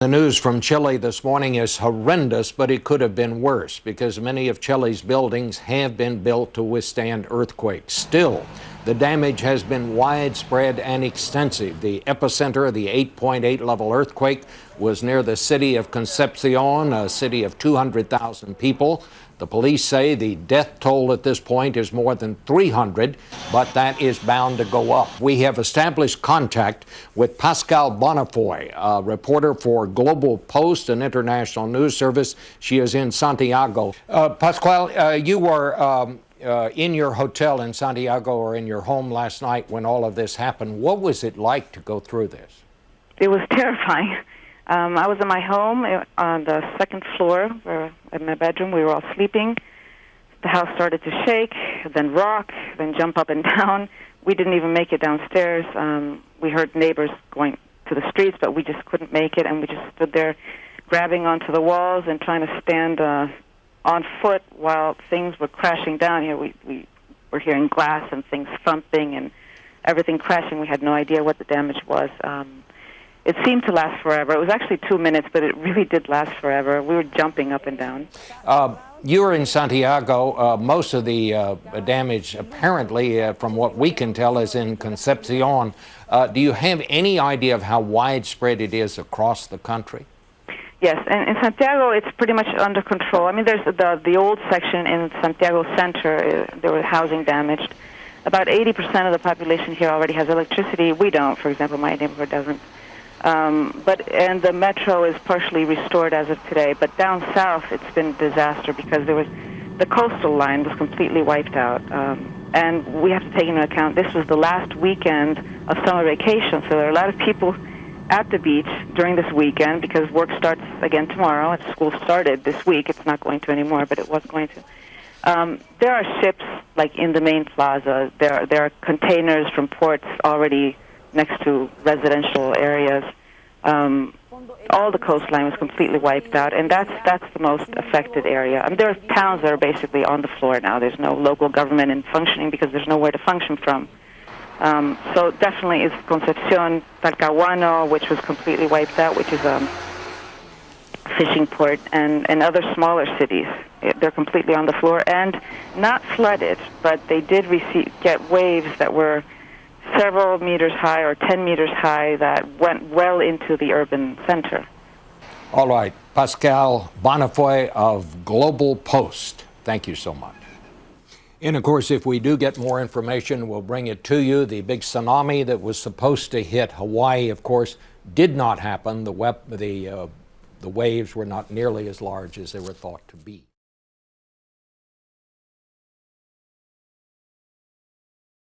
The news from Chile this morning is horrendous, but it could have been worse because many of Chile's buildings have been built to withstand earthquakes. Still, the damage has been widespread and extensive. The epicenter of the 8.8 level earthquake was near the city of Concepcion, a city of 200,000 people. The police say the death toll at this point is more than 300, but that is bound to go up. We have established contact with Pascale Bonnefoy, a reporter for Global Post, an international news service. She is in Santiago. Pascale, you were in your hotel in Santiago or in your home last night when all of this happened. What was it like to go through this? It was terrifying. I was in my home on the second floor, in my bedroom. We were all sleeping. The house started to shake, then rock, then jump up and down. We didn't even make it downstairs. We heard neighbors going to the streets, but we just couldn't make it, and we just stood there grabbing onto the walls and trying to stand on foot while things were crashing down. We were hearing glass and things thumping and everything crashing. We had no idea what the damage was. It seemed to last forever. It was actually 2 minutes, but it really did last forever. We were jumping up and down. You were in Santiago. Most of the damage, apparently, from what we can tell, is in Concepcion. Do you have any idea of how widespread it is across the country? Yes, and in Santiago, it's pretty much under control. I mean, there's the old section in Santiago Center. There was housing damaged. About 80% of the population here already has electricity. We don't. For example, my neighborhood doesn't. And the metro is partially restored as of today. But down south, it's been a disaster because the coastal line was completely wiped out. And we have to take into account this was the last weekend of summer vacation, so there are a lot of people at the beach during this weekend because work starts again tomorrow. School started this week. It's not going to anymore, but it was going to. There are ships like in the main plaza. There are containers from ports already next to residential areas. All the coastline was completely wiped out, and that's the most affected area. I mean, there are towns that are basically on the floor now. There's no local government in functioning because there's nowhere to function from. So definitely it's Concepcion, Talcahuano, which was completely wiped out, which is a fishing port, and other smaller cities. They're completely on the floor and not flooded, but they did get waves that were several meters high or 10 meters high that went well into the urban center. All right. Pascale Bonnefoy of Global Post, thank you so much. And, of course, if we do get more information, we'll bring it to you. The big tsunami that was supposed to hit Hawaii, of course, did not happen. The waves were not nearly as large as they were thought to be.